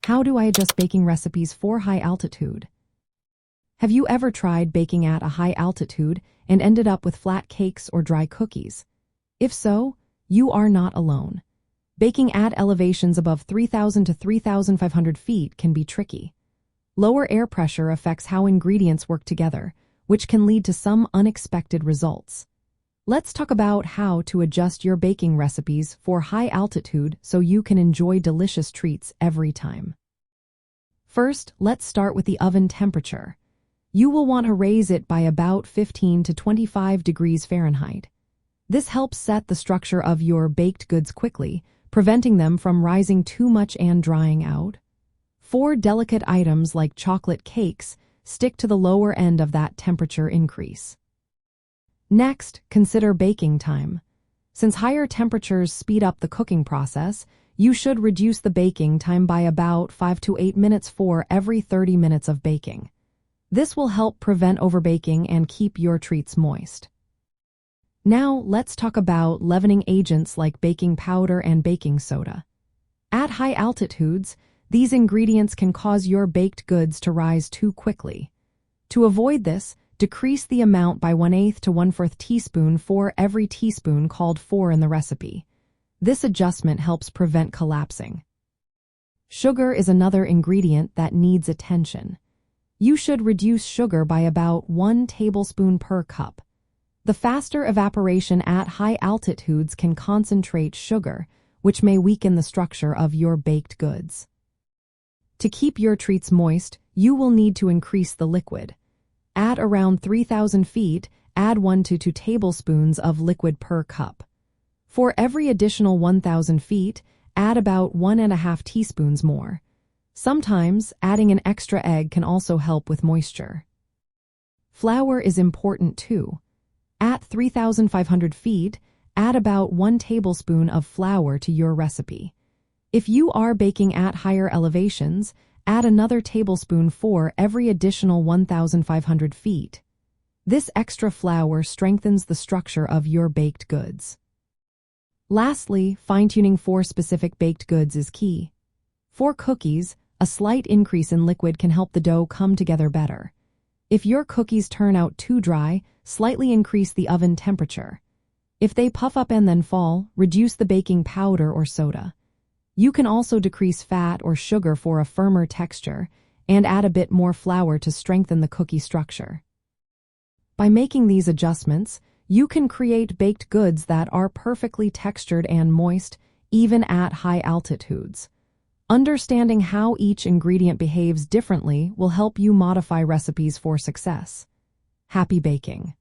How do I adjust baking recipes for high altitude? Have you ever tried baking at a high altitude and ended up with flat cakes or dry cookies? If so, you are not alone. Baking at elevations above 3,000 to 3,500 feet can be tricky. Lower air pressure affects how ingredients work together, which can lead to some unexpected results. Let's talk about how to adjust your baking recipes for high altitude so you can enjoy delicious treats every time. First, let's start with the oven temperature. You will want to raise it by about 15 to 25 degrees Fahrenheit. This helps set the structure of your baked goods quickly, preventing them from rising too much and drying out. For delicate items like chocolate cakes, stick to the lower end of that temperature increase. Next, consider baking time. Since higher temperatures speed up the cooking process, you should reduce the baking time by about 5 to 8 minutes for every 30 minutes of baking. This will help prevent overbaking and keep your treats moist. Now, let's talk about leavening agents like baking powder and baking soda. At high altitudes, these ingredients can cause your baked goods to rise too quickly. To avoid this, decrease the amount by 1/8 to 1/4 teaspoon for every teaspoon called for in the recipe. This adjustment helps prevent collapsing. Sugar is another ingredient that needs attention. You should reduce sugar by about 1 tablespoon per cup. The faster evaporation at high altitudes can concentrate sugar, which may weaken the structure of your baked goods. To keep your treats moist, you will need to increase the liquid. At around 3,000 feet, add 1 to 2 tablespoons of liquid per cup. For every additional 1,000 feet, add about 1.5 teaspoons more. Sometimes, adding an extra egg can also help with moisture. Flour is important too. At 3,500 feet, add about 1 tablespoon of flour to your recipe. If you are baking at higher elevations, add another tablespoon for every additional 1,500 feet. This extra flour strengthens the structure of your baked goods. Lastly, fine-tuning for specific baked goods is key. For cookies, a slight increase in liquid can help the dough come together better. If your cookies turn out too dry, slightly increase the oven temperature. If they puff up and then fall, reduce the baking powder or soda. You can also decrease fat or sugar for a firmer texture and add a bit more flour to strengthen the cookie structure. By making these adjustments, you can create baked goods that are perfectly textured and moist, even at high altitudes. Understanding how each ingredient behaves differently will help you modify recipes for success. Happy baking!